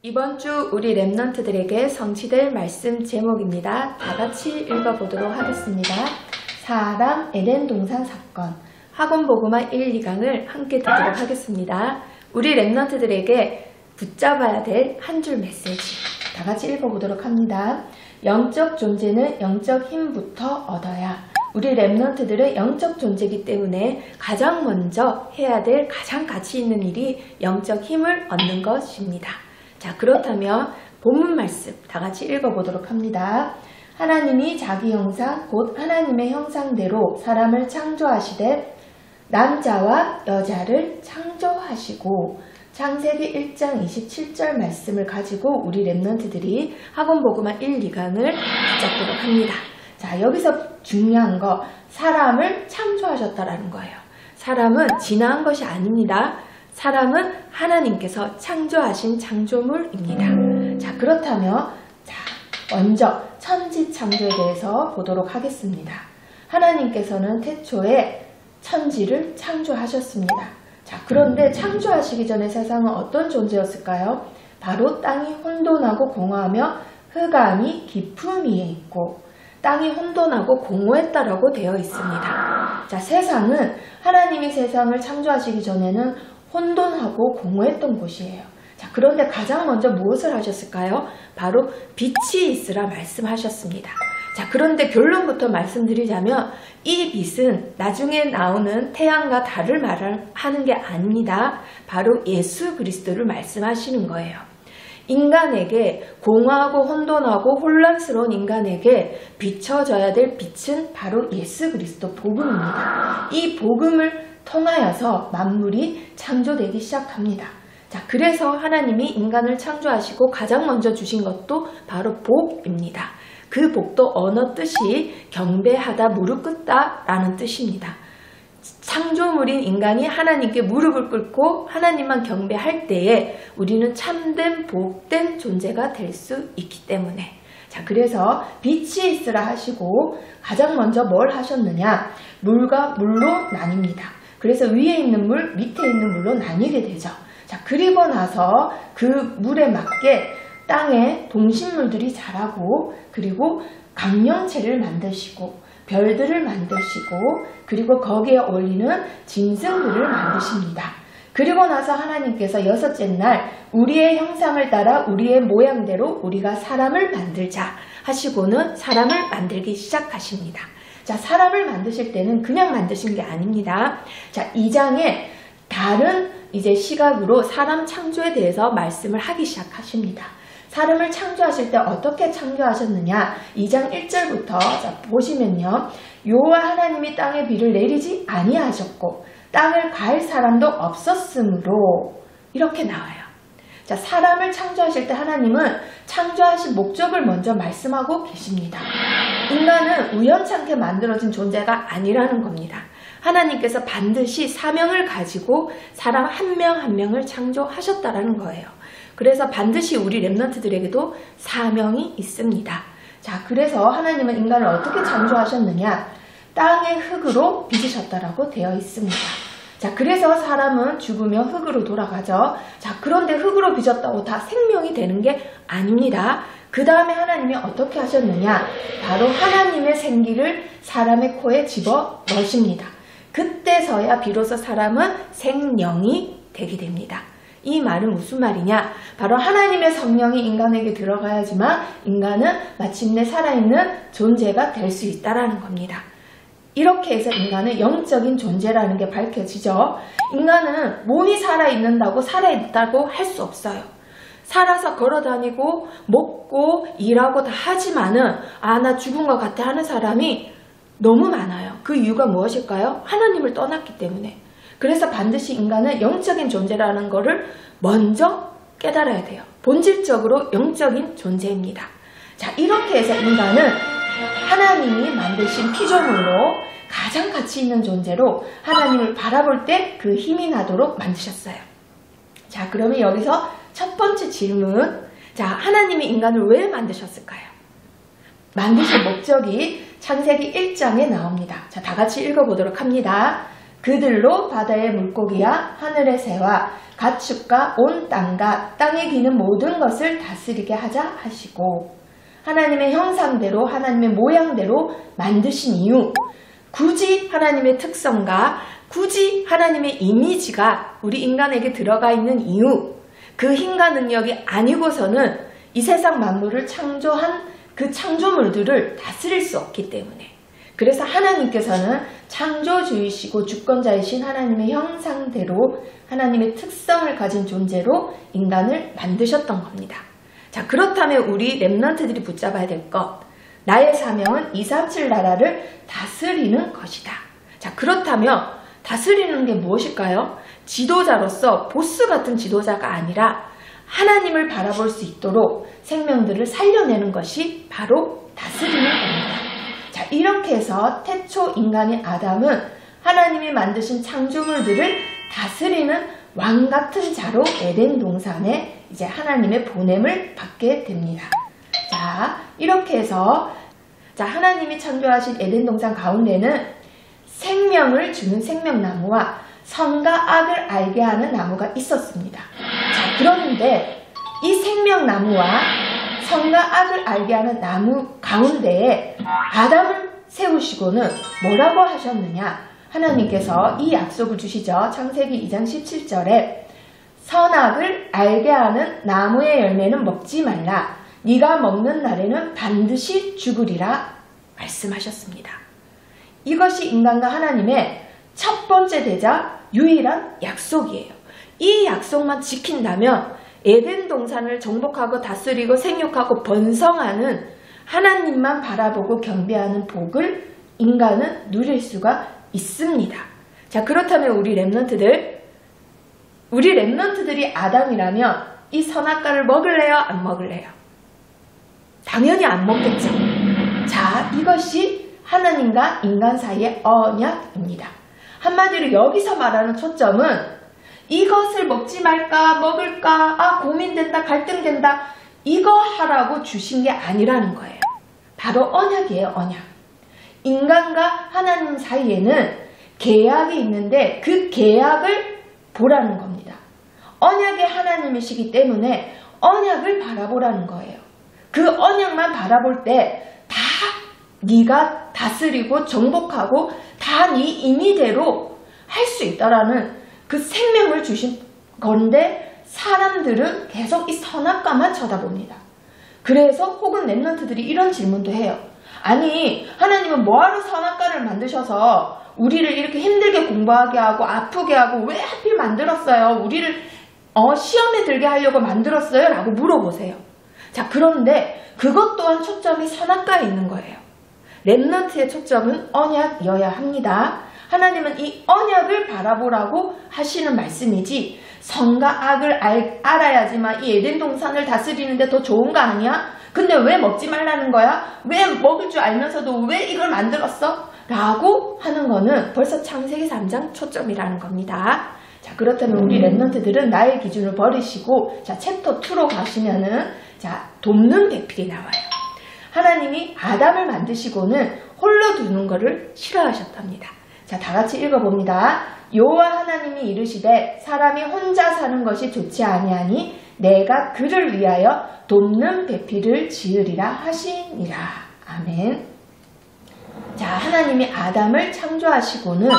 이번 주 우리 랩런트들에게 성취될 말씀 제목입니다. 다 같이 읽어보도록 하겠습니다. 사람 에덴 동산 사건 학원 복음화 1, 2강을 함께 듣도록 하겠습니다. 우리 랩런트들에게 붙잡아야 될 한 줄 메시지 다 같이 읽어보도록 합니다. 영적 존재는 영적 힘부터 얻어야. 우리 랩런트들은 영적 존재이기 때문에 가장 먼저 해야 될 가장 가치 있는 일이 영적 힘을 얻는 것입니다. 자, 그렇다면 본문 말씀 다 같이 읽어보도록 합니다. 하나님이 자기 형상 곧 하나님의 형상대로 사람을 창조하시되 남자와 여자를 창조하시고. 창세기 1장 27절 말씀을 가지고 우리 랩런트들이 학원 복음화 1, 2강을 붙잡도록 합니다. 자, 여기서 중요한 거 사람을 창조하셨다라는 거예요. 사람은 진화한 것이 아닙니다. 사람은 하나님께서 창조하신 창조물입니다. 자, 그렇다면 먼저 천지 창조에 대해서 보도록 하겠습니다. 하나님께서는 태초에 천지를 창조하셨습니다. 자, 그런데 창조하시기 전에 세상은 어떤 존재였을까요? 바로 땅이 혼돈하고 공허하며 흑암이 깊음 위에 있고 땅이 혼돈하고 공허했다라고 되어 있습니다. 자, 세상은 하나님이 세상을 창조하시기 전에는 혼돈하고 공허했던 곳이에요. 자, 그런데 가장 먼저 무엇을 하셨을까요? 바로 빛이 있으라 말씀하셨습니다. 자, 그런데 결론부터 말씀드리자면 이 빛은 나중에 나오는 태양과 달을 말하는 게 아닙니다. 바로 예수 그리스도를 말씀하시는 거예요. 인간에게 공허하고 혼돈하고 혼란스러운 인간에게 비춰져야 될 빛은 바로 예수 그리스도 복음입니다. 이 복음을 통하여서 만물이 창조되기 시작합니다. 자, 그래서 하나님이 인간을 창조하시고 가장 먼저 주신 것도 바로 복입니다. 그 복도 언어 뜻이 경배하다, 무릎 꿇다 라는 뜻입니다. 창조물인 인간이 하나님께 무릎을 꿇고 하나님만 경배할 때에 우리는 참된 복된 존재가 될 수 있기 때문에. 자, 그래서 빛이 있으라 하시고 가장 먼저 뭘 하셨느냐? 물과 물로 나뉩니다. 그래서 위에 있는 물, 밑에 있는 물로 나뉘게 되죠. 자, 그리고 나서 그 물에 맞게 땅에 동식물들이 자라고 그리고 강명체를 만드시고 별들을 만드시고 그리고 거기에 어울리는 짐승들을 만드십니다. 그리고 나서 하나님께서 여섯째 날 우리의 형상을 따라 우리의 모양대로 우리가 사람을 만들자 하시고는 사람을 만들기 시작하십니다. 자, 사람을 만드실 때는 그냥 만드신 게 아닙니다. 자, 2장에 다른 이제 시각으로 사람 창조에 대해서 말씀을 하기 시작하십니다. 사람을 창조하실 때 어떻게 창조하셨느냐? 2장 1절부터 보시면요. 여호와 하나님이 땅에 비를 내리지 아니하셨고 땅을 갈 사람도 없었으므로 이렇게 나와요. 자, 사람을 창조하실 때 하나님은 창조하신 목적을 먼저 말씀하고 계십니다. 인간은 우연찮게 만들어진 존재가 아니라는 겁니다. 하나님께서 반드시 사명을 가지고 사람 한 명 한 명을 창조하셨다라는 거예요. 그래서 반드시 우리 랩런트들에게도 사명이 있습니다. 자, 그래서 하나님은 인간을 어떻게 창조하셨느냐? 땅의 흙으로 빚으셨다라고 되어 있습니다. 자, 그래서 사람은 죽으면 흙으로 돌아가죠. 자, 그런데 흙으로 빚었다고 다 생명이 되는 게 아닙니다. 그 다음에 하나님이 어떻게 하셨느냐? 바로 하나님의 생기를 사람의 코에 집어 넣으십니다. 그때서야 비로소 사람은 생명이 되게 됩니다. 이 말은 무슨 말이냐? 바로 하나님의 성령이 인간에게 들어가야지만 인간은 마침내 살아있는 존재가 될 수 있다는 겁니다. 이렇게 해서 인간은 영적인 존재라는 게 밝혀지죠. 인간은 몸이 살아있는다고 살아있다고 할 수 없어요. 살아서 걸어다니고 먹고 일하고 다 하지만은 나 죽은 것 같아 하는 사람이 너무 많아요. 그 이유가 무엇일까요? 하나님을 떠났기 때문에. 그래서 반드시 인간은 영적인 존재라는 것을 먼저 깨달아야 돼요. 본질적으로 영적인 존재입니다. 자, 이렇게 해서 인간은 하나님이 만드신 피조물로 가장 가치 있는 존재로 하나님을 바라볼 때 그 힘이 나도록 만드셨어요. 자, 그러면 여기서 첫 번째 질문. 자, 하나님이 인간을 왜 만드셨을까요? 만드신 목적이 창세기 1장에 나옵니다. 자, 다 같이 읽어보도록 합니다. 그들로 바다의 물고기와 하늘의 새와 가축과 온 땅과 땅에 기는 모든 것을 다스리게 하자 하시고, 하나님의 형상대로 하나님의 모양대로 만드신 이유, 굳이 하나님의 특성과 굳이 하나님의 이미지가 우리 인간에게 들어가 있는 이유, 그 힘과 능력이 아니고서는 이 세상 만물을 창조한 그 창조물들을 다스릴 수 없기 때문에, 그래서 하나님께서는 창조주이시고 주권자이신 하나님의 형상대로 하나님의 특성을 가진 존재로 인간을 만드셨던 겁니다. 자, 그렇다면 우리 렘넌트들이 붙잡아야 될 것, 나의 사명은 237 나라를 다스리는 것이다. 자, 그렇다면 다스리는 게 무엇일까요? 지도자로서 보스 같은 지도자가 아니라 하나님을 바라볼 수 있도록 생명들을 살려내는 것이 바로 다스리는 겁니다. 자, 이렇게 해서 태초 인간인 아담은 하나님이 만드신 창조물들을 다스리는 왕 같은 자로 에덴 동산에 이제 하나님의 보냄을 받게 됩니다. 자, 이렇게 해서 하나님이 창조하신 에덴 동산 가운데는 생명을 주는 생명나무와 선과 악을 알게 하는 나무가 있었습니다. 자, 그런데 이 생명나무와 선과 악을 알게 하는 나무 가운데에 아담을 세우시고는 뭐라고 하셨느냐? 하나님께서 이 약속을 주시죠. 창세기 2장 17절에 선악을 알게 하는 나무의 열매는 먹지 말라. 네가 먹는 날에는 반드시 죽으리라 말씀하셨습니다. 이것이 인간과 하나님의 첫 번째 되자 유일한 약속이에요. 이 약속만 지킨다면 에덴 동산을 정복하고 다스리고 생육하고 번성하는 하나님만 바라보고 경배하는 복을 인간은 누릴 수가 있습니다. 자, 그렇다면 우리 렘넌트들이 아담이라면 이 선악과를 먹을래요? 안 먹을래요? 당연히 안 먹겠죠. 자, 이것이 하나님과 인간 사이의 언약입니다. 한마디로 여기서 말하는 초점은 이것을 먹지 말까 먹을까 고민된다 갈등된다 이거 하라고 주신 게 아니라는 거예요. 바로 언약이에요. 언약. 인간과 하나님 사이에는 계약이 있는데 그 계약을 보라는 겁니다. 언약의 하나님이시기 때문에 언약을 바라보라는 거예요. 그 언약만 바라볼 때 다 네가 다스리고 정복하고 다 네 임의대로 할 수 있다라는 그 생명을 주신 건데 사람들은 계속 이 선악과만 쳐다봅니다. 그래서 혹은 렘넌트들이 이런 질문도 해요. 아니, 하나님은 뭐하러 선악과를 만드셔서 우리를 이렇게 힘들게 공부하게 하고 아프게 하고 왜 하필 만들었어요? 우리를 시험에 들게 하려고 만들었어요? 라고 물어보세요. 자, 그런데 그것 또한 초점이 선악과에 있는 거예요. 렘넌트의 초점은 언약이어야 합니다. 하나님은 이 언약을 바라보라고 하시는 말씀이지 선과 악을 알아야지만 이 에덴 동산을 다스리는데 더 좋은 거 아니야? 근데 왜 먹지 말라는 거야? 왜 먹을 줄 알면서도 왜 이걸 만들었어? 라고 하는 거는 벌써 창세기 3장 초점이라는 겁니다. 자, 그렇다면 우리 렘넌트들은 나의 기준을 버리시고 챕터 2로 가시면은 돕는 배필이 나와요. 하나님이 아담을 만드시고는 홀로 두는 것을 싫어하셨답니다. 자, 다 같이 읽어봅니다. 여호와 하나님이 이르시되 사람이 혼자 사는 것이 좋지 아니하니 내가 그를 위하여 돕는 배필을 지으리라 하시니라. 아멘. 자, 하나님이 아담을 창조하시고는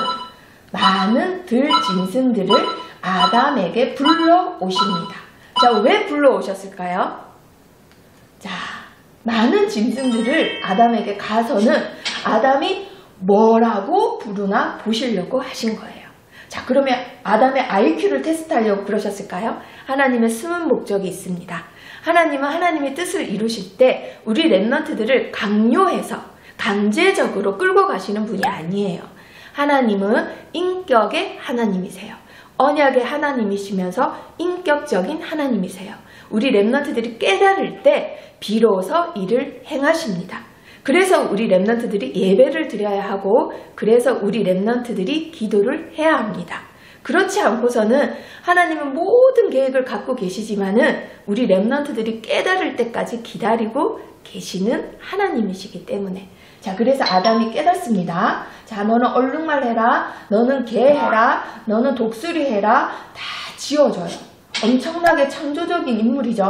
많은 들 짐승들을 아담에게 불러오십니다. 자, 왜 불러오셨을까요? 자, 많은 짐승들을 아담에게 가서는 아담이 뭐라고 부르나 보시려고 하신 거예요. 자, 그러면 아담의 IQ를 테스트하려고 그러셨을까요? 하나님의 숨은 목적이 있습니다. 하나님은 하나님의 뜻을 이루실 때 우리 렘넌트들을 강요해서 강제적으로 끌고 가시는 분이 아니에요. 하나님은 인격의 하나님이세요. 언약의 하나님이시면서 인격적인 하나님이세요. 우리 렘넌트들이 깨달을 때 비로소 이를 행하십니다. 그래서 우리 렘넌트들이 예배를 드려야 하고 그래서 우리 렘넌트들이 기도를 해야 합니다. 그렇지 않고서는 하나님은 모든 계획을 갖고 계시지만은 우리 렘넌트들이 깨달을 때까지 기다리고 계시는 하나님이시기 때문에 자, 그래서 아담이 깨닫습니다. 자, 너는 얼룩말 해라, 너는 개 해라, 너는 독수리 해라, 다 지어줘요. 엄청나게 창조적인 인물이죠.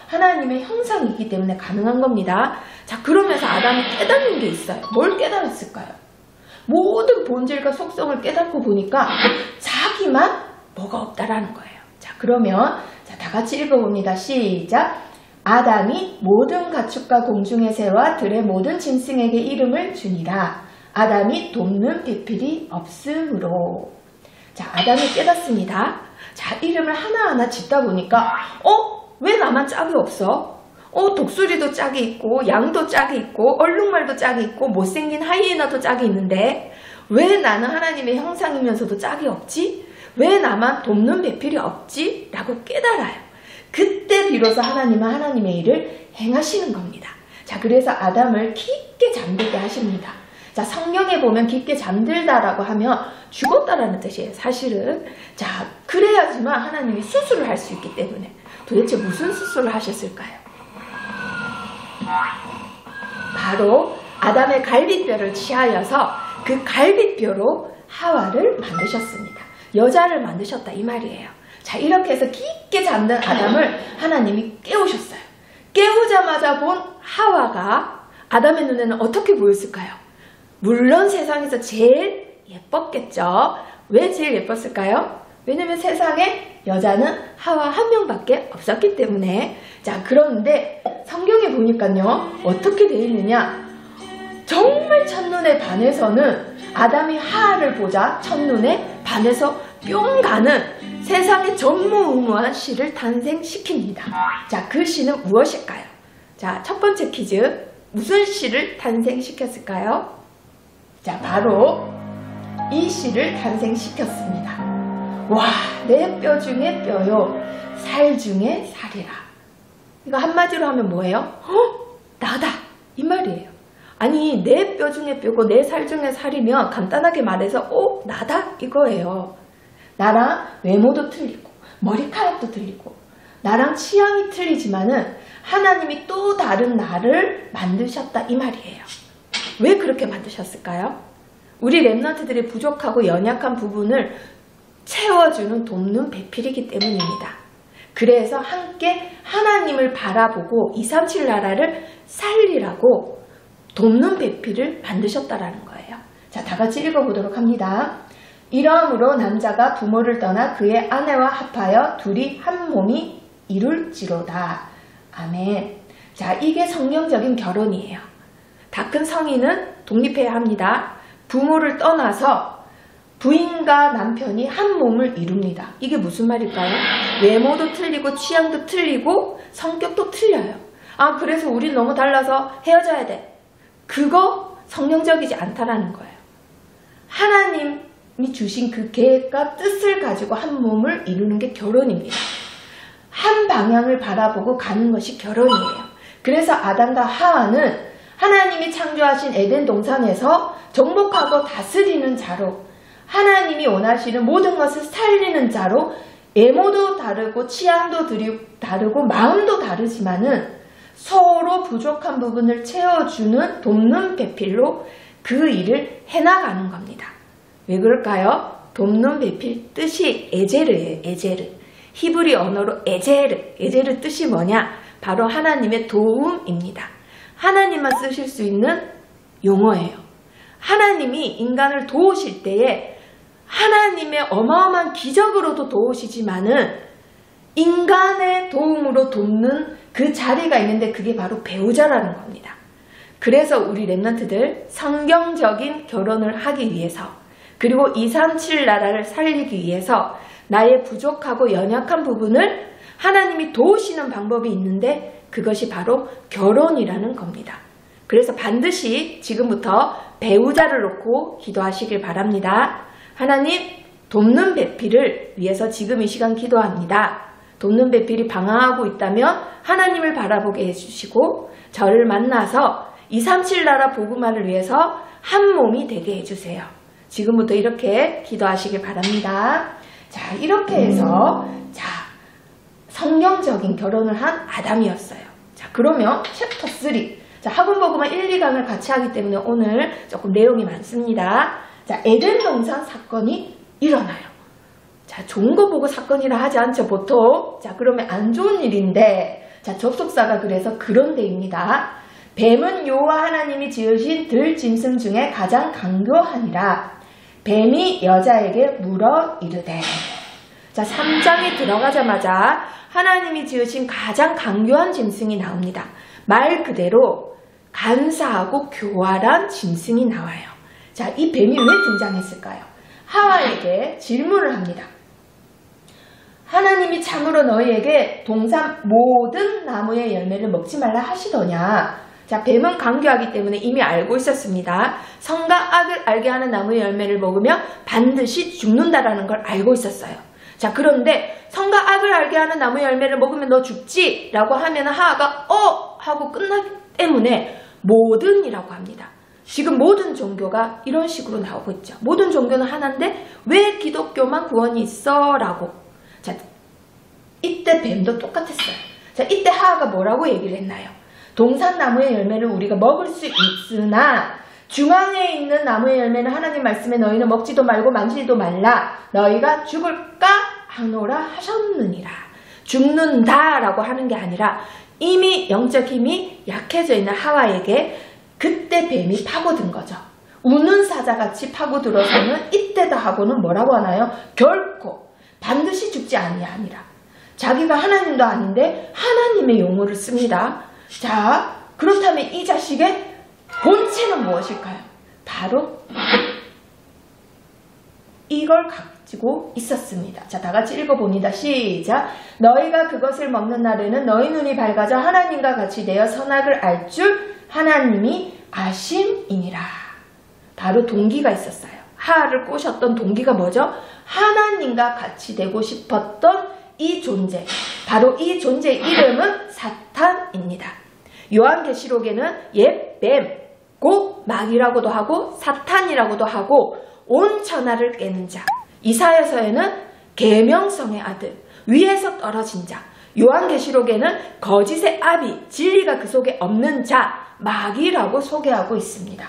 하나님의 형상이기 때문에 가능한 겁니다. 자, 그러면서 아담이 깨닫는 게 있어요. 뭘 깨달았을까요? 모든 본질과 속성을 깨닫고 보니까 자기만 뭐가 없다라는 거예요. 자, 그러면 다 같이 읽어봅니다. 시작. 아담이 모든 가축과 공중의 새와 들의 모든 짐승에게 이름을 주니라. 아담이 돕는 배필이 없으므로. 자, 아담이 깨닫습니다. 자, 이름을 하나하나 짓다 보니까 왜 나만 짝이 없어? 독수리도 짝이 있고 양도 짝이 있고 얼룩말도 짝이 있고 못생긴 하이에나도 짝이 있는데 왜 나는 하나님의 형상이면서도 짝이 없지? 왜 나만 돕는 배필이 없지? 라고 깨달아요. 그때 비로소 하나님은 하나님의 일을 행하시는 겁니다. 자, 그래서 아담을 깊게 잠들게 하십니다. 자, 성경에 보면 깊게 잠들다라고 하면 죽었다라는 뜻이에요, 사실은. 자, 그래야지만 하나님이 수술을 할 수 있기 때문에. 도대체 무슨 수술을 하셨을까요? 바로 아담의 갈빗뼈를 취하여서 그 갈빗뼈로 하와를 만드셨습니다. 여자를 만드셨다 이 말이에요. 자, 이렇게 해서 깊게 잠든 아담을 하나님이 깨우셨어요. 깨우자마자 본 하와가 아담의 눈에는 어떻게 보였을까요? 물론 세상에서 제일 예뻤겠죠. 왜 제일 예뻤을까요? 왜냐면 세상에 여자는 하와 한 명밖에 없었기 때문에. 자, 그런데 성경에 보니까요, 어떻게 되어 있느냐, 정말 첫눈에 반해서는 아담이 하와를 보자 첫눈에 반해서 뿅 가는 세상에 전무후무한 씨를 탄생시킵니다. 자, 그 씨는 무엇일까요? 자, 첫 번째 퀴즈. 무슨 씨를 탄생시켰을까요? 자, 바로 이 씨를 탄생시켰습니다. 와, 내 뼈 중에 뼈요, 살 중에 살이라. 이거 한마디로 하면 뭐예요? 나다! 이 말이에요. 아니, 내 뼈 중에 뼈고 내 살 중에 살이면 간단하게 말해서 나다! 이거예요. 나랑 외모도 틀리고 머리카락도 틀리고 나랑 취향이 틀리지만은 하나님이 또 다른 나를 만드셨다 이 말이에요. 왜 그렇게 만드셨을까요? 우리 렘넌트들이 부족하고 연약한 부분을 채워주는 돕는 배필이기 때문입니다. 그래서 함께 하나님을 바라보고 237 나라를 살리라고 돕는 배필을 만드셨다라는 거예요. 자, 다 같이 읽어보도록 합니다. 이러므로 남자가 부모를 떠나 그의 아내와 합하여 둘이 한 몸이 이룰지로다. 아멘. 자, 이게 성경적인 결혼이에요. 다 큰 성인은 독립해야 합니다. 부모를 떠나서 부인과 남편이 한 몸을 이룹니다. 이게 무슨 말일까요? 외모도 틀리고 취향도 틀리고 성격도 틀려요. 아, 그래서 우린 너무 달라서 헤어져야 돼. 그거 성경적이지 않다라는 거예요. 하나님이 주신 그 계획과 뜻을 가지고 한 몸을 이루는 게 결혼입니다. 한 방향을 바라보고 가는 것이 결혼이에요. 그래서 아담과 하와는 하나님이 창조하신 에덴 동산에서 정복하고 다스리는 자로, 하나님이 원하시는 모든 것을 살리는 자로, 외모도 다르고 취향도 다르고 마음도 다르지만은 서로 부족한 부분을 채워주는 돕는 배필로 그 일을 해나가는 겁니다. 왜 그럴까요? 돕는 배필 뜻이 에제르예요. 에제르. 히브리 언어로 에제르. 에제르 뜻이 뭐냐? 바로 하나님의 도움입니다. 하나님만 쓰실 수 있는 용어예요. 하나님이 인간을 도우실 때에 하나님의 어마어마한 기적으로도 도우시지만은 인간의 도움으로 돕는 그 자리가 있는데 그게 바로 배우자라는 겁니다. 그래서 우리 렘넌트들 성경적인 결혼을 하기 위해서, 그리고 237 나라를 살리기 위해서 나의 부족하고 연약한 부분을 하나님이 도우시는 방법이 있는데 그것이 바로 결혼이라는 겁니다. 그래서 반드시 지금부터 배우자를 놓고 기도하시길 바랍니다. 하나님, 돕는 배필을 위해서 지금 이 시간 기도합니다. 돕는 배필이 방황하고 있다면 하나님을 바라보게 해주시고 저를 만나서 237 나라 복음화를 위해서 한 몸이 되게 해주세요. 지금부터 이렇게 기도하시길 바랍니다. 자, 이렇게 해서 성경적인 결혼을 한 아담이었어요. 자, 그러면 챕터 3 자, 학원보고만 1, 2강을 같이 하기 때문에 오늘 조금 내용이 많습니다. 자, 에덴 동산 사건이 일어나요. 자, 좋은 거 보고 사건이라 하지 않죠, 보통. 자, 그러면 안 좋은 일인데, 자, 접속사가 그래서 그런 데입니다. 뱀은 여호와 하나님이 지으신 들 짐승 중에 가장 강교하니라. 뱀이 여자에게 물어 이르되. 자, 3장에 들어가자마자 하나님이 지으신 가장 강교한 짐승이 나옵니다. 말 그대로 간사하고 교활한 짐승이 나와요. 자, 이 뱀이 왜 등장했을까요? 하와에게 질문을 합니다. 하나님이 참으로 너희에게 동산 모든 나무의 열매를 먹지 말라 하시더냐. 자, 뱀은 강교하기 때문에 이미 알고 있었습니다. 선과 악을 알게 하는 나무의 열매를 먹으면 반드시 죽는다라는 걸 알고 있었어요. 자, 그런데 선과 악을 알게 하는 나무의 열매를 먹으면 너 죽지? 라고 하면 하하가 하고 끝나기 때문에 모든이라고 합니다. 지금 모든 종교가 이런 식으로 나오고 있죠. 모든 종교는 하나인데 왜 기독교만 구원이 있어? 라고. 자, 이때 뱀도 똑같았어요. 자, 이때 하하가 뭐라고 얘기를 했나요? 동산나무의 열매를 우리가 먹을 수 있으나 중앙에 있는 나무의 열매는 하나님 말씀에 너희는 먹지도 말고 만지지도 말라. 너희가 죽을까 하노라 하셨느니라. 죽는다라고 하는 게 아니라 이미 영적 힘이 약해져 있는 하와에게 그때 뱀이 파고든 거죠. 우는 사자같이 파고들어서는 이때다 하고는 뭐라고 하나요? 결코 반드시 죽지 아니라 자기가 하나님도 아닌데 하나님의 용어를 씁니다. 자, 그렇다면 이 자식의 본체는 무엇일까요? 바로 이걸 가지고 있었습니다. 자, 다 같이 읽어봅니다. 시작. 너희가 그것을 먹는 날에는 너희 눈이 밝아져 하나님과 같이 되어 선악을 알 줄 하나님이 아심이니라. 바로 동기가 있었어요. 하하를 꼬셨던 동기가 뭐죠? 하나님과 같이 되고 싶었던 이 존재. 바로 이 존재의 이름은 사탄입니다. 요한계시록에는 옛 뱀, 곧 마귀라고도 하고 사탄이라고도 하고 온 천하를 깨는 자. 이사야서에는 계명성의 아들, 위에서 떨어진 자. 요한계시록에는 거짓의 아비, 진리가 그 속에 없는 자, 마귀라고 소개하고 있습니다.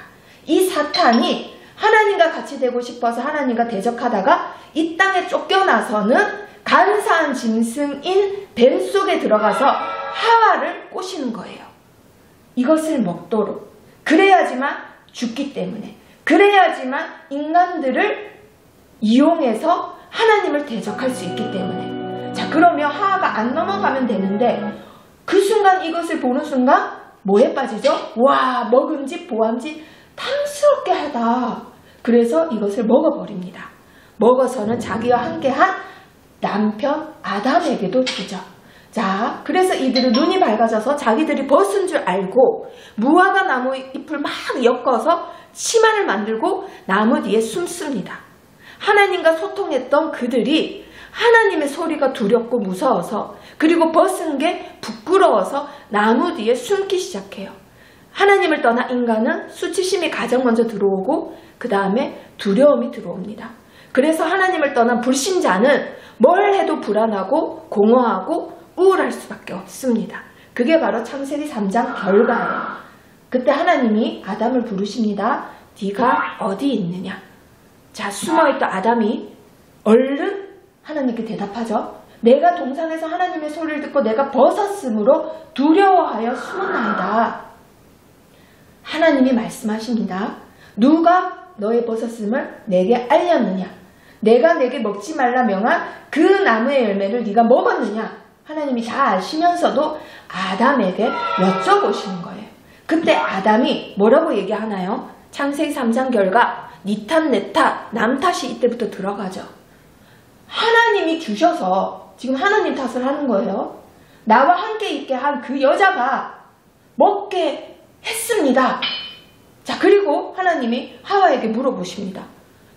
이 사탄이 하나님과 같이 되고 싶어서 하나님과 대적하다가 이 땅에 쫓겨나서는 간사한 짐승인 뱀 속에 들어가서 하와를 꼬시는 거예요. 이것을 먹도록. 그래야지만 죽기 때문에. 그래야지만 인간들을 이용해서 하나님을 대적할 수 있기 때문에. 자, 그러면 하하가 안 넘어가면 되는데 그 순간 이것을 보는 순간 뭐에 빠지죠? 와, 먹음직 보암직 탐스럽게 하다. 그래서 이것을 먹어버립니다. 먹어서는 자기와 함께한 남편 아담에게도 주죠. 자, 그래서 이들은 눈이 밝아져서 자기들이 벗은 줄 알고 무화과 나무 잎을 막 엮어서 치마를 만들고 나무 뒤에 숨습니다. 하나님과 소통했던 그들이 하나님의 소리가 두렵고 무서워서 그리고 벗은 게 부끄러워서 나무 뒤에 숨기 시작해요. 하나님을 떠난 인간은 수치심이 가장 먼저 들어오고 그 다음에 두려움이 들어옵니다. 그래서 하나님을 떠난 불신자는 뭘 해도 불안하고 공허하고 우울할 수밖에 없습니다. 그게 바로 창세기 3장 결과예요. 그때 하나님이 아담을 부르십니다. 네가 어디 있느냐? 자, 숨어있던 아담이 얼른 하나님께 대답하죠. 내가 동산에서 하나님의 소리를 듣고 내가 벗었으므로 두려워하여 숨었나이다. 하나님이 말씀하십니다. 누가 너의 벗었음을 내게 알렸느냐? 내가 내게 먹지 말라 명한 그 나무의 열매를 네가 먹었느냐? 하나님이 다 아시면서도 아담에게 여쭤보시는 거예요. 그때 아담이 뭐라고 얘기하나요? 창세기 3장 결과 니 탓, 내 탓, 남 탓이 이때부터 들어가죠. 하나님이 주셔서 지금 하나님 탓을 하는 거예요. 나와 함께 있게 한 그 여자가 먹게 했습니다. 자, 그리고 하나님이 하와에게 물어보십니다.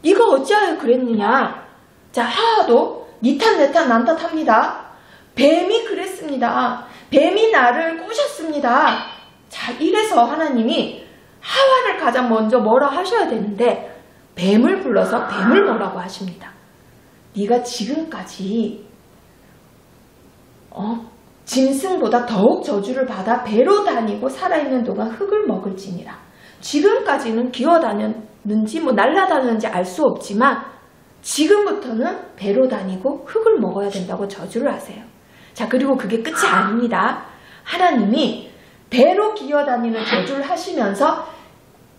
네가 어찌하여 그랬느냐? 자, 하와도 니 탓, 내 탓, 남 탓합니다. 뱀이 그랬습니다. 뱀이 나를 꼬셨습니다. 자, 이래서 하나님이 하와를 가장 먼저 뭐라 하셔야 되는데 뱀을 불러서 뱀을 뭐라고 하십니다. 네가 지금까지 짐승보다 더욱 저주를 받아 배로 다니고 살아있는 동안 흙을 먹을지니라. 지금까지는 기어다녔는지 날아다녔는지 알 수 없지만 지금부터는 배로 다니고 흙을 먹어야 된다고 저주를 하세요. 자, 그리고 그게 끝이 아닙니다. 하나님이 배로 기어다니는 저주를 하시면서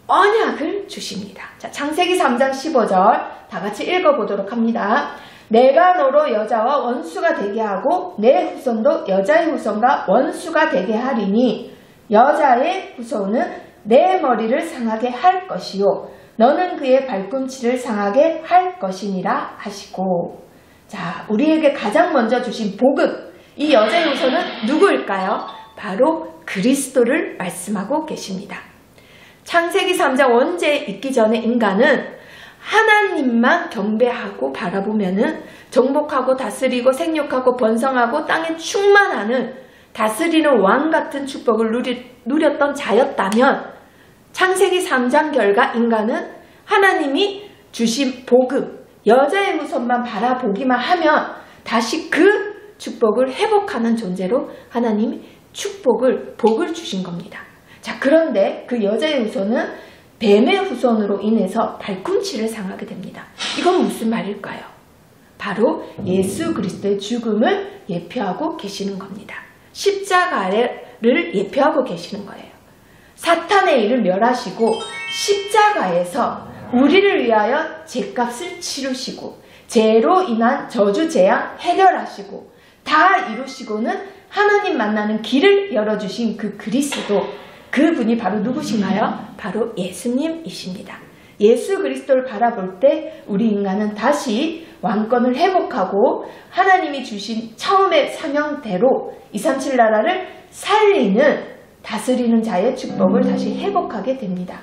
언약을 주십니다. 자, 창세기 3장 15절 다 같이 읽어보도록 합니다. 내가 너로 여자와 원수가 되게 하고 내 후손도 여자의 후손과 원수가 되게 하리니 여자의 후손은 내 머리를 상하게 할 것이요 너는 그의 발꿈치를 상하게 할 것이니라 하시고. 자, 우리에게 가장 먼저 주신 복음, 이 여자의 후손은 누구일까요? 바로 그리스도를 말씀하고 계십니다. 창세기 3장 원죄에 있기 전에 인간은 하나님만 경배하고 바라보면은 정복하고 다스리고 생육하고 번성하고 땅에 충만하는 다스리는 왕 같은 축복을 누렸던 자였다면 창세기 3장 결과 인간은 하나님이 주신 복음, 여자의 후손만 바라보기만 하면 다시 그 축복을 회복하는 존재로 하나님이 복을 주신 겁니다. 자, 그런데 그 여자의 후손은 뱀의 후손으로 인해서 발꿈치를 상하게 됩니다. 이건 무슨 말일까요? 바로 예수 그리스도의 죽음을 예표하고 계시는 겁니다. 십자가를 예표하고 계시는 거예요. 사탄의 일을 멸하시고 십자가에서 우리를 위하여 죄값을 치르시고 죄로 인한 저주 재앙 해결하시고 다 이루시고는 하나님 만나는 길을 열어주신 그 그리스도, 그분이 바로 누구신가요? 바로 예수님이십니다. 예수 그리스도를 바라볼 때 우리 인간은 다시 왕권을 회복하고 하나님이 주신 처음의 사명대로 237 나라를 살리는 다스리는 자의 축복을 다시 회복하게 됩니다.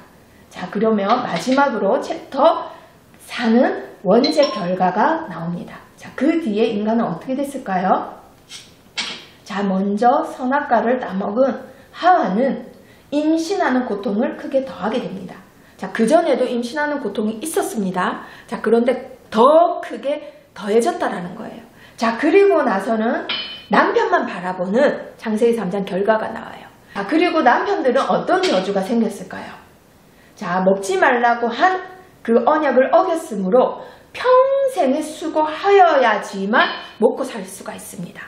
자, 그러면 마지막으로 챕터 4는 원죄 결과가 나옵니다. 자, 그 뒤에 인간은 어떻게 됐을까요? 자, 먼저 선악과를 따먹은 하와는 임신하는 고통을 크게 더하게 됩니다. 자, 그전에도 임신하는 고통이 있었습니다. 자, 그런데 더 크게 더해졌다라는 거예요. 자, 그리고 나서는 남편만 바라보는 창세기 3장 결과가 나와요. 자, 그리고 남편들은 어떤 저주가 생겼을까요? 자, 먹지 말라고 한 그 언약을 어겼으므로 평생에 수고하여야지만 먹고 살 수가 있습니다.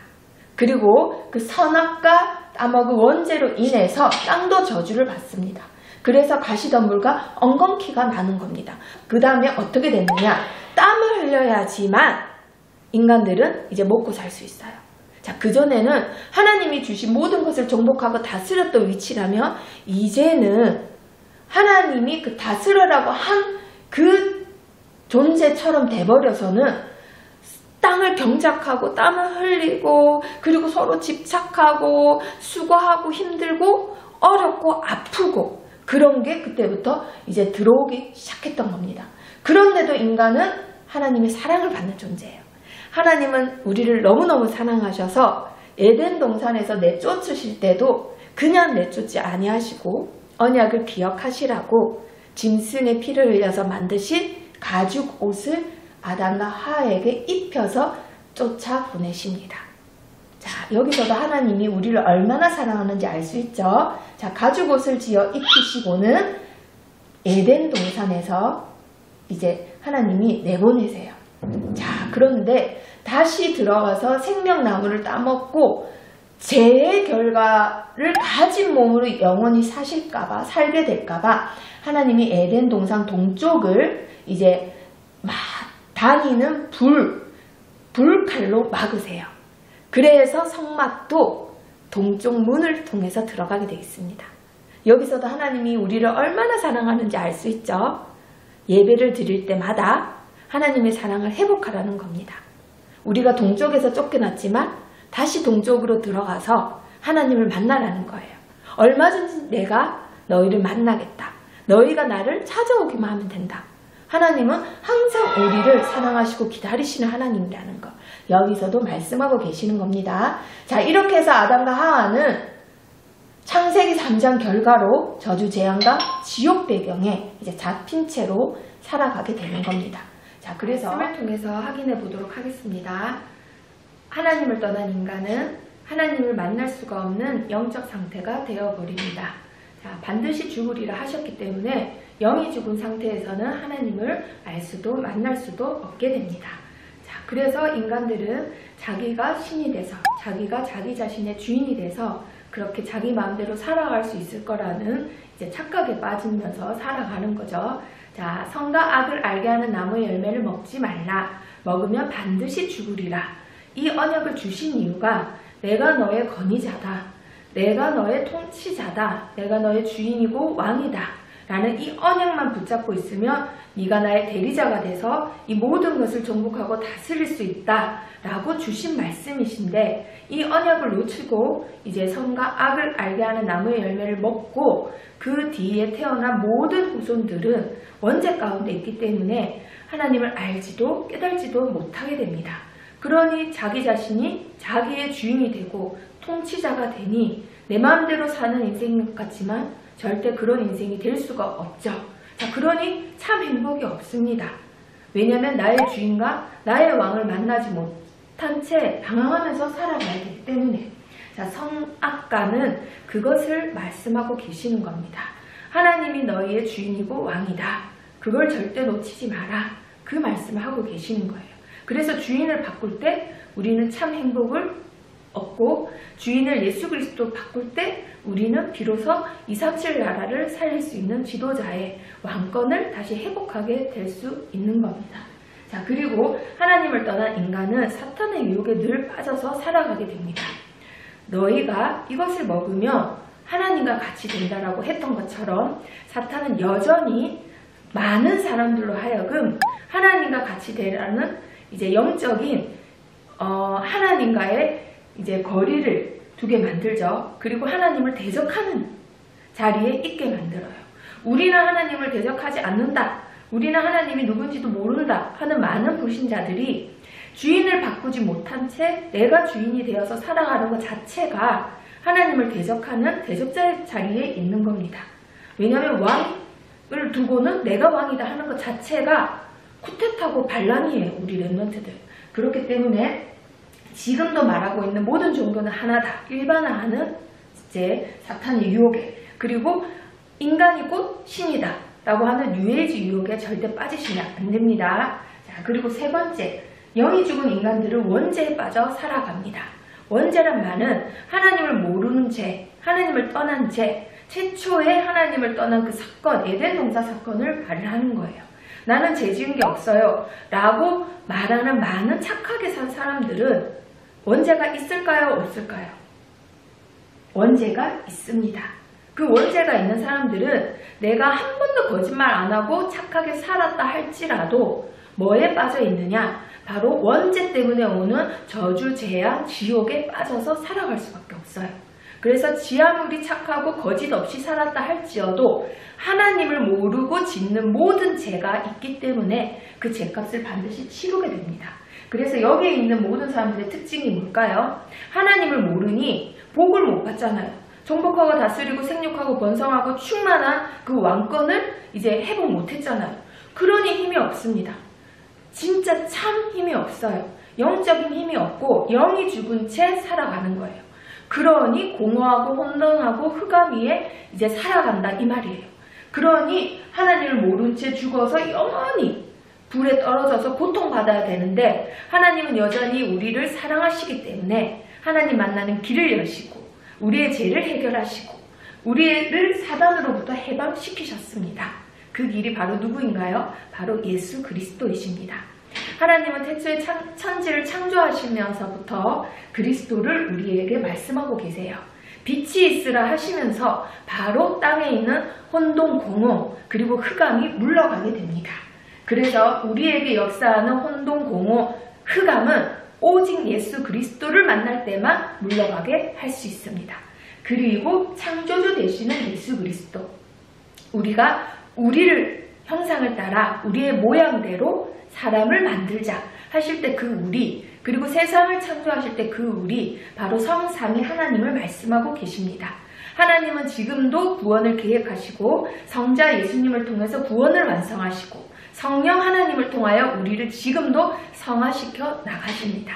그리고 그 선악과 따먹은 원죄로 인해서 땅도 저주를 받습니다. 그래서 가시덤불과 엉겅퀴가 나는 겁니다. 그 다음에 어떻게 됐느냐? 땀을 흘려야지만 인간들은 이제 먹고 살 수 있어요. 자, 그전에는 하나님이 주신 모든 것을 정복하고 다스렸던 위치라면 이제는 하나님이 그 다스려라고 한 그 존재처럼 돼버려서는 땅을 경작하고 땀을 흘리고 그리고 서로 집착하고 수고하고 힘들고 어렵고 아프고 그런 게 그때부터 이제 들어오기 시작했던 겁니다. 그런데도 인간은 하나님의 사랑을 받는 존재예요. 하나님은 우리를 너무너무 사랑하셔서 에덴 동산에서 내쫓으실 때도 그냥 내쫓지 아니하시고 언약을 기억하시라고 짐승의 피를 흘려서 만드신 가죽 옷을 아담과 하와에게 입혀서 쫓아보내십니다. 자, 여기서도 하나님이 우리를 얼마나 사랑하는지 알 수 있죠. 자, 가죽 옷을 지어 입히시고는 에덴 동산에서 이제 하나님이 내보내세요. 자, 그런데 다시 들어와서 생명나무를 따먹고 죄의 결과를 가진 몸으로 영원히 살게 될까봐 하나님이 에덴 동산 동쪽을 이제 막 다니는 불칼로 막으세요. 그래서 성막도 동쪽 문을 통해서 들어가게 되어 있습니다. 여기서도 하나님이 우리를 얼마나 사랑하는지 알 수 있죠. 예배를 드릴 때마다 하나님의 사랑을 회복하라는 겁니다. 우리가 동쪽에서 쫓겨났지만 다시 동쪽으로 들어가서 하나님을 만나라는 거예요. 얼마든지 내가 너희를 만나겠다. 너희가 나를 찾아오기만 하면 된다. 하나님은 항상 우리를 사랑하시고 기다리시는 하나님이라는 거. 여기서도 말씀하고 계시는 겁니다. 자, 이렇게 해서 아담과 하와는 창세기 3장 결과로 저주 재앙과 지옥 배경에 이제 잡힌 채로 살아가게 되는 겁니다. 자, 그래서 말씀을 통해서 확인해 보도록 하겠습니다. 하나님을 떠난 인간은 하나님을 만날 수가 없는 영적 상태가 되어버립니다. 자, 반드시 죽으리라 하셨기 때문에 영이 죽은 상태에서는 하나님을 알 수도 만날 수도 없게 됩니다. 자, 그래서 인간들은 자기가 신이 돼서, 자기가 자기 자신의 주인이 돼서 그렇게 자기 마음대로 살아갈 수 있을 거라는 이제 착각에 빠지면서 살아가는 거죠. 자, 선과 악을 알게 하는 나무의 열매를 먹지 말라. 먹으면 반드시 죽으리라. 이 언약을 주신 이유가 내가 너의 권위자다. 내가 너의 통치자다. 내가 너의 주인이고 왕이다. 라는 이 언약만 붙잡고 있으면 네가 나의 대리자가 돼서 이 모든 것을 정복하고 다스릴 수 있다. 라고 주신 말씀이신데 이 언약을 놓치고 이제 선과 악을 알게 하는 나무의 열매를 먹고 그 뒤에 태어난 모든 후손들은 원죄 가운데 있기 때문에 하나님을 알지도 깨달지도 못하게 됩니다. 그러니 자기 자신이 자기의 주인이 되고 통치자가 되니 내 마음대로 사는 인생 같지만 절대 그런 인생이 될 수가 없죠. 자, 그러니 참 행복이 없습니다. 왜냐하면 나의 주인과 나의 왕을 만나지 못한 채 방황하면서 살아가야 되기 때문에. 자, 성악가는 그것을 말씀하고 계시는 겁니다. 하나님이 너희의 주인이고 왕이다. 그걸 절대 놓치지 마라. 그 말씀을 하고 계시는 거예요. 그래서 주인을 바꿀 때 우리는 참 행복을 얻고 주인을 예수 그리스도 바꿀 때 우리는 비로소 237 나라를 살릴 수 있는 지도자의 왕권을 다시 회복하게 될 수 있는 겁니다. 자, 그리고 하나님을 떠난 인간은 사탄의 유혹에 늘 빠져서 살아가게 됩니다. 너희가 이것을 먹으면 하나님과 같이 된다라고 했던 것처럼 사탄은 여전히 많은 사람들로 하여금 하나님과 같이 되라는 이제 영적인 하나님과의 이제 거리를 두게 만들죠. 그리고 하나님을 대적하는 자리에 있게 만들어요. 우리는 하나님을 대적하지 않는다. 우리는 하나님이 누군지도 모른다 하는 많은 불신자들이 주인을 바꾸지 못한 채 내가 주인이 되어서 살아가는 것 자체가 하나님을 대적하는 대적자의 자리에 있는 겁니다. 왜냐하면 왕을 두고는 내가 왕이다 하는 것 자체가 쿠데타고 반란이에요. 우리 랩런트들. 그렇기 때문에 지금도 말하고 있는 모든 종교는 하나다. 일반화하는 이제 사탄의 유혹에, 그리고 인간이 곧 신이다 라고 하는 뉴에이지 유혹에 절대 빠지시면 안 됩니다. 자, 그리고 세 번째, 영이 죽은 인간들은 원죄에 빠져 살아갑니다. 원죄란 말은 하나님을 모르는 죄, 하나님을 떠난 죄, 최초의 하나님을 떠난 그 사건, 에덴 동산 사건을 말을 하는 거예요. 나는 죄 지은 게 없어요 라고 말하는 많은 착하게 산 사람들은 원죄가 있을까요? 없을까요? 원죄가 있습니다. 그 원죄가 있는 사람들은 내가 한 번도 거짓말 안 하고 착하게 살았다 할지라도 뭐에 빠져 있느냐? 바로 원죄 때문에 오는 저주, 재앙, 지옥에 빠져서 살아갈 수밖에 없어요. 그래서 지 아무리 착하고 거짓 없이 살았다 할지어도 하나님을 모르고 짓는 모든 죄가 있기 때문에 그 죄값을 반드시 치르게 됩니다. 그래서 여기에 있는 모든 사람들의 특징이 뭘까요? 하나님을 모르니 복을 못 받잖아요. 정복하고 다스리고 생육하고 번성하고 충만한 그 왕권을 이제 회복 못했잖아요. 그러니 힘이 없습니다. 진짜 참 힘이 없어요. 영적인 힘이 없고 영이 죽은 채 살아가는 거예요. 그러니 공허하고 혼돈하고 흑암 위에 이제 살아간다 이 말이에요. 그러니 하나님을 모른 채 죽어서 영원히 불에 떨어져서 고통받아야 되는데 하나님은 여전히 우리를 사랑하시기 때문에 하나님 만나는 길을 여시고 우리의 죄를 해결하시고 우리를 사단으로부터 해방시키셨습니다. 그 길이 바로 누구인가요? 바로 예수 그리스도이십니다. 하나님은 태초에 천지를 창조하시면서부터 그리스도를 우리에게 말씀하고 계세요. 빛이 있으라 하시면서 바로 땅에 있는 혼돈, 공허, 그리고 흑암이 물러가게 됩니다. 그래서 우리에게 역사하는 혼돈, 공허, 흑암은 오직 예수 그리스도를 만날 때만 물러가게 할 수 있습니다. 그리고 창조주 되시는 예수 그리스도, 우리가 우리를 형상을 따라 우리의 모양대로 사람을 만들자 하실 때 그 우리, 그리고 세상을 창조하실 때 그 우리, 바로 성삼위 하나님을 말씀하고 계십니다. 하나님은 지금도 구원을 계획하시고 성자 예수님을 통해서 구원을 완성하시고 성령 하나님을 통하여 우리를 지금도 성화시켜 나가십니다.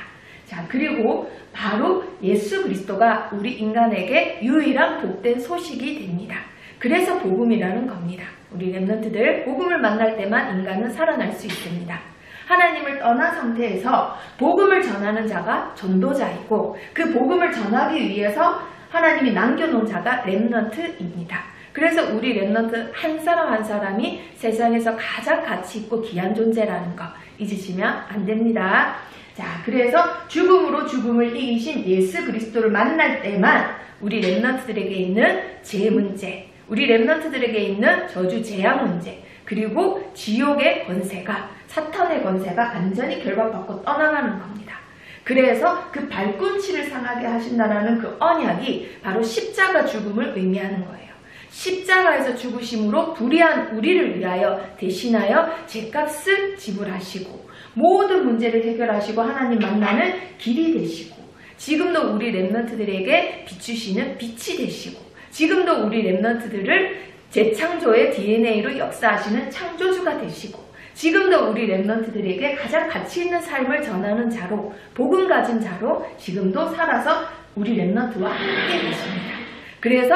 자, 그리고 바로 예수 그리스도가 우리 인간에게 유일한 복된 소식이 됩니다. 그래서 복음이라는 겁니다. 우리 렘넌트들 복음을 만날 때만 인간은 살아날 수 있습니다. 하나님을 떠난 상태에서 복음을 전하는 자가 전도자이고 그 복음을 전하기 위해서 하나님이 남겨놓은 자가 렘넌트입니다. 그래서 우리 렘넌트 한 사람 한 사람이 세상에서 가장 가치 있고 귀한 존재라는 거 잊으시면 안 됩니다. 자, 그래서 죽음으로 죽음을 이기신 예수 그리스도를 만날 때만 우리 렘넌트들에게 있는 죄 문제, 우리 렘넌트들에게 있는 저주 재앙 문제, 그리고 지옥의 권세가, 사탄의 권세가 완전히 결박받고 떠나가는 겁니다. 그래서 그 발꿈치를 상하게 하신다는 그 언약이 바로 십자가 죽음을 의미하는 거예요. 십자가에서 죽으심으로 불의한 우리를 위하여 대신하여 죄값을 지불하시고 모든 문제를 해결하시고 하나님 만나는 길이 되시고 지금도 우리 렘넌트들에게 비추시는 빛이 되시고 지금도 우리 렘넌트들을 재창조의 DNA로 역사하시는 창조주가 되시고 지금도 우리 렘넌트들에게 가장 가치 있는 삶을 전하는 자로 복음 가진 자로 지금도 살아서 우리 렘넌트와 함께 계십니다. 그래서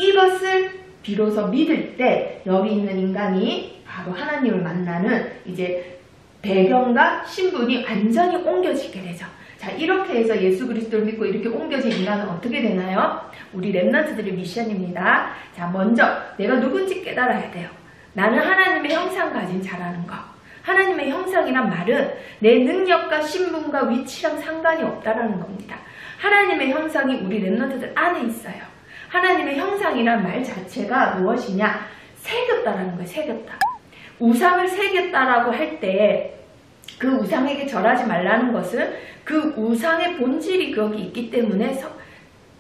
이것을 비로소 믿을 때 여기 있는 인간이 바로 하나님을 만나는 이제 배경과 신분이 완전히 옮겨지게 되죠. 자, 이렇게 해서 예수 그리스도를 믿고 이렇게 옮겨진 인간은 어떻게 되나요? 우리 렘넌트들의 미션입니다. 자, 먼저 내가 누군지 깨달아야 돼요. 나는 하나님의 형상 가진 자라는 거. 하나님의 형상이란 말은 내 능력과 신분과 위치랑 상관이 없다라는 겁니다. 하나님의 형상이 우리 렘넌트들 안에 있어요. 하나님의 형상이란 말 자체가 무엇이냐? 새겼다라는 거예요. 새겼다. 우상을 새겼다라고 할 때 그 우상에게 절하지 말라는 것은 그 우상의 본질이 거기 있기 때문에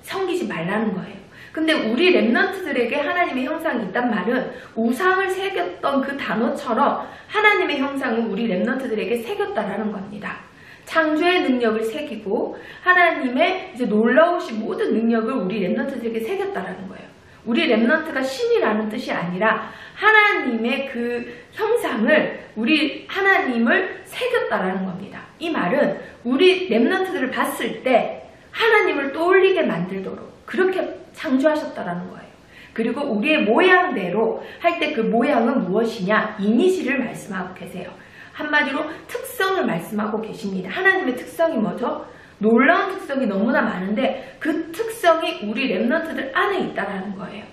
섬기지 말라는 거예요. 근데 우리 렘넌트들에게 하나님의 형상이 있단 말은 우상을 새겼던 그 단어처럼 하나님의 형상을 우리 렘넌트들에게 새겼다라는 겁니다. 창조의 능력을 새기고 하나님의 이제 놀라우신 모든 능력을 우리 렘넌트들에게 새겼다라는 거예요. 우리 렘넌트가 신이라는 뜻이 아니라 하나님의 그 형상을 우리 하나님을 새겼다라는 겁니다. 이 말은 우리 렘넌트들을 봤을 때 하나님을 떠올리게 만들도록 그렇게 창조하셨다라는 거예요. 그리고 우리의 모양대로 할 때 그 모양은 무엇이냐? 이미지를 말씀하고 계세요. 한마디로 특성을 말씀하고 계십니다. 하나님의 특성이 뭐죠? 놀라운 특성이 너무나 많은데 그 특성이 우리 렘넌트들 안에 있다는 거예요.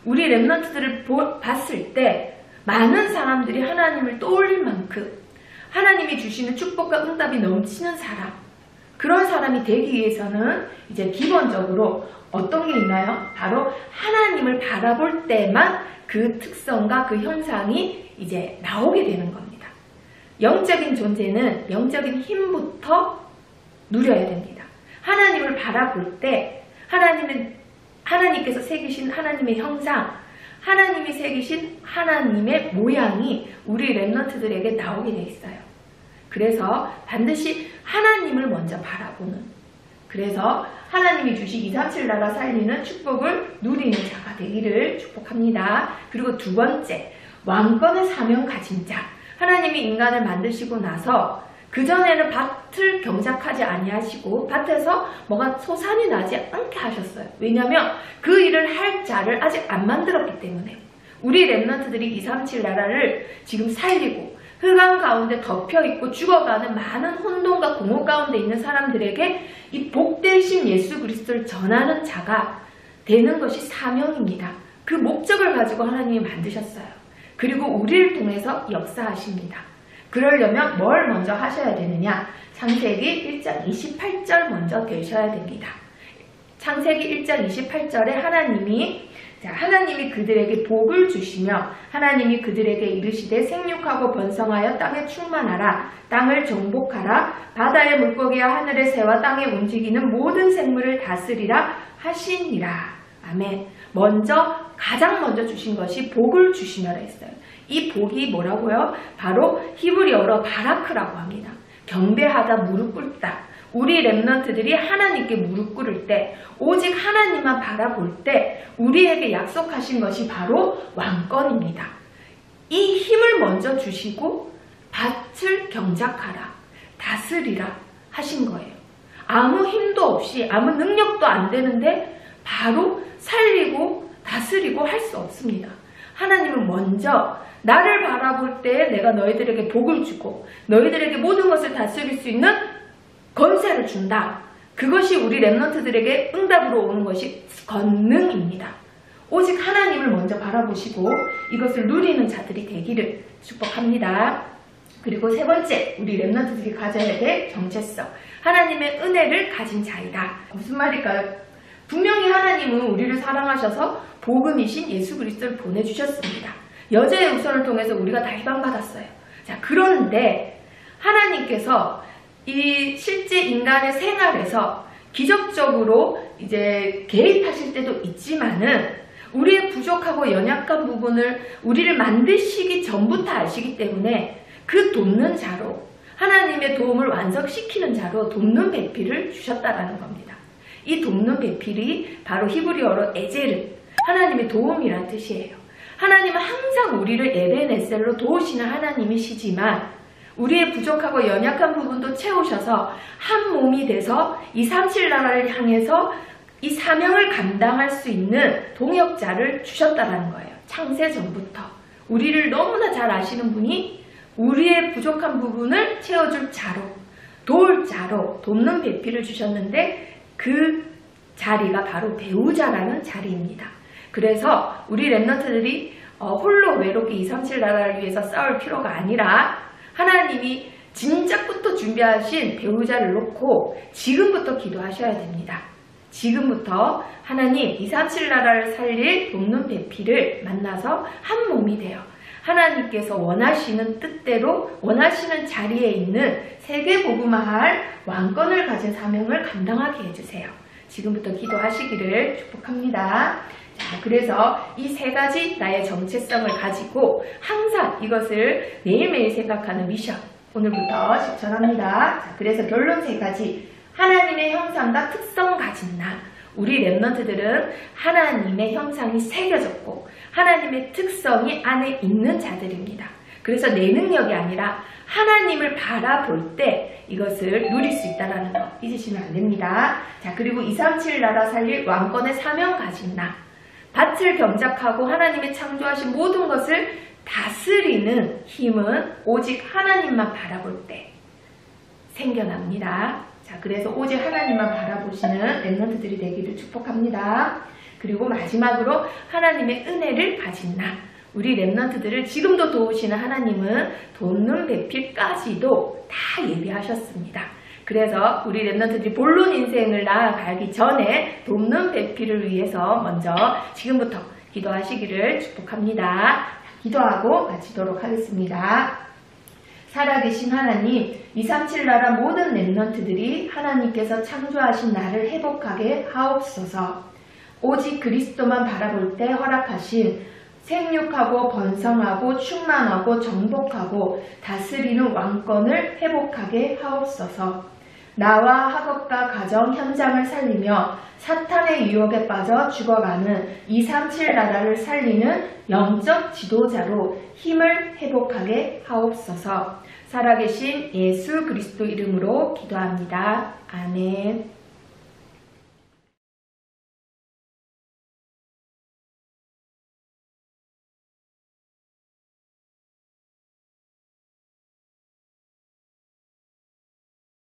우리 렘넌트들을 봤을 때 많은 사람들이 하나님을 떠올릴 만큼 하나님이 주시는 축복과 응답이 넘치는 사람, 그런 사람이 되기 위해서는 이제 기본적으로 어떤 게 있나요? 바로 하나님을 바라볼 때만 그 특성과 그 현상이 이제 나오게 되는 겁니다. 영적인 존재는 영적인 힘부터 누려야 됩니다. 하나님을 바라볼 때 하나님께서 새기신 하나님의 형상, 하나님이 새기신 하나님의 모양이 우리 렘넌트들에게 나오게 돼 있어요. 그래서 반드시 하나님을 먼저 바라보는, 그래서 하나님이 주신 237 나라 살리는 축복을 누리는 자가 되기를 축복합니다. 그리고 두 번째, 왕권의 사명 가진 자. 하나님이 인간을 만드시고 나서 그전에는 밭을 경작하지 아니하시고 밭에서 뭐가 소산이 나지 않게 하셨어요. 왜냐하면 그 일을 할 자를 아직 안 만들었기 때문에. 우리 렘넌트들이 237 나라를 지금 살리고 흑암 가운데 덮여있고 죽어가는 많은 혼돈과 공허 가운데 있는 사람들에게 이 복되신 예수 그리스도를 전하는 자가 되는 것이 사명입니다. 그 목적을 가지고 하나님이 만드셨어요. 그리고 우리를 통해서 역사하십니다. 그러려면 뭘 먼저 하셔야 되느냐? 창세기 1장 28절 먼저 되셔야 됩니다. 창세기 1장 28절에 하나님이 그들에게 복을 주시며 하나님이 그들에게 이르시되 생육하고 번성하여 땅에 충만하라. 땅을 정복하라. 바다의 물고기와 하늘의 새와 땅에 움직이는 모든 생물을 다스리라 하시니라. 아멘. 가장 먼저 주신 것이 복을 주시며라 했어요. 이 복이 뭐라고요? 바로 히브리어로 바라크라고 합니다. 경배하다, 무릎 꿇다. 우리 렘넌트들이 하나님께 무릎 꿇을 때, 오직 하나님만 바라볼 때 우리에게 약속하신 것이 바로 왕권입니다. 이 힘을 먼저 주시고 밭을 경작하라, 다스리라 하신 거예요. 아무 힘도 없이 아무 능력도 안 되는데 바로 살리고 다스리고 할 수 없습니다. 하나님은 먼저 나를 바라볼 때 내가 너희들에게 복을 주고 너희들에게 모든 것을 다스릴 수 있는 권세를 준다. 그것이 우리 렘넌트들에게 응답으로 오는 것이 권능입니다. 오직 하나님을 먼저 바라보시고 이것을 누리는 자들이 되기를 축복합니다. 그리고 세 번째, 우리 렘넌트들이 가져야 될 정체성. 하나님의 은혜를 가진 자이다. 무슨 말일까요? 분명히 하나님은 우리를 사랑하셔서 복음이신 예수 그리스도를 보내주셨습니다. 여자의 우선을 통해서 우리가 다 해방받았어요. 자, 그런데 하나님께서 이 실제 인간의 생활에서 기적적으로 이제 개입하실 때도 있지만은 우리의 부족하고 연약한 부분을 우리를 만드시기 전부터 아시기 때문에 그 돕는 자로 하나님의 도움을 완성시키는 자로 돕는 배필을 주셨다라는 겁니다. 이 돕는 배필이 바로 히브리어로 에제르, 하나님의 도움이란 뜻이에요. 하나님은 항상 우리를 에벤에셀로 도우시는 하나님이시지만 우리의 부족하고 연약한 부분도 채우셔서 한 몸이 돼서 이 37나라를 향해서 이 사명을 감당할 수 있는 동역자를 주셨다는 거예요. 창세 전부터. 우리를 너무나 잘 아시는 분이 우리의 부족한 부분을 채워줄 자로, 도울 자로 돕는 배필을 주셨는데 그 자리가 바로 배우자라는 자리입니다. 그래서 우리 렘넌트들이 홀로 외롭게 237나라를 위해서 싸울 필요가 아니라 하나님이 진작부터 준비하신 배우자를 놓고 지금부터 기도하셔야 됩니다. 지금부터 하나님 237나라를 살릴 돕는 배필을 만나서 한 몸이 되어 하나님께서 원하시는 뜻대로 원하시는 자리에 있는 세계복음화할 왕권을 가진 사명을 감당하게 해주세요. 지금부터 기도하시기를 축복합니다. 자, 그래서 이 세 가지 나의 정체성을 가지고 항상 이것을 매일매일 생각하는 미션 오늘부터 실천합니다. 자, 그래서 결론 세 가지. 하나님의 형상과 특성 가진 나. 우리 렘넌트들은 하나님의 형상이 새겨졌고 하나님의 특성이 안에 있는 자들입니다. 그래서 내 능력이 아니라 하나님을 바라볼 때 이것을 누릴 수 있다는 거 잊으시면 안 됩니다. 자, 그리고 237나라 살릴 왕권의 사명 가진 나. 밭을 경작하고 하나님의 창조하신 모든 것을 다스리는 힘은 오직 하나님만 바라볼 때 생겨납니다. 자, 그래서 오직 하나님만 바라보시는 렘넌트들이 되기를 축복합니다. 그리고 마지막으로 하나님의 은혜를 가진 나. 우리 렘넌트들을 지금도 도우시는 하나님은 돕는 배필까지도 다 예비하셨습니다. 그래서 우리 렘넌트들이 본론 인생을 나아가기 전에 돕는 배필을 위해서 먼저 지금부터 기도하시기를 축복합니다. 기도하고 마치도록 하겠습니다. 살아계신 하나님, 237나라 모든 렘넌트들이 하나님께서 창조하신 나를 회복하게 하옵소서. 오직 그리스도만 바라볼 때 허락하신 생육하고 번성하고 충만하고 정복하고 다스리는 왕권을 회복하게 하옵소서. 나와 학업과 가정 현장을 살리며 사탄의 유혹에 빠져 죽어가는 237나라를 살리는 영적 지도자로 힘을 회복하게 하옵소서. 살아계신 예수 그리스도 이름으로 기도합니다. 아멘.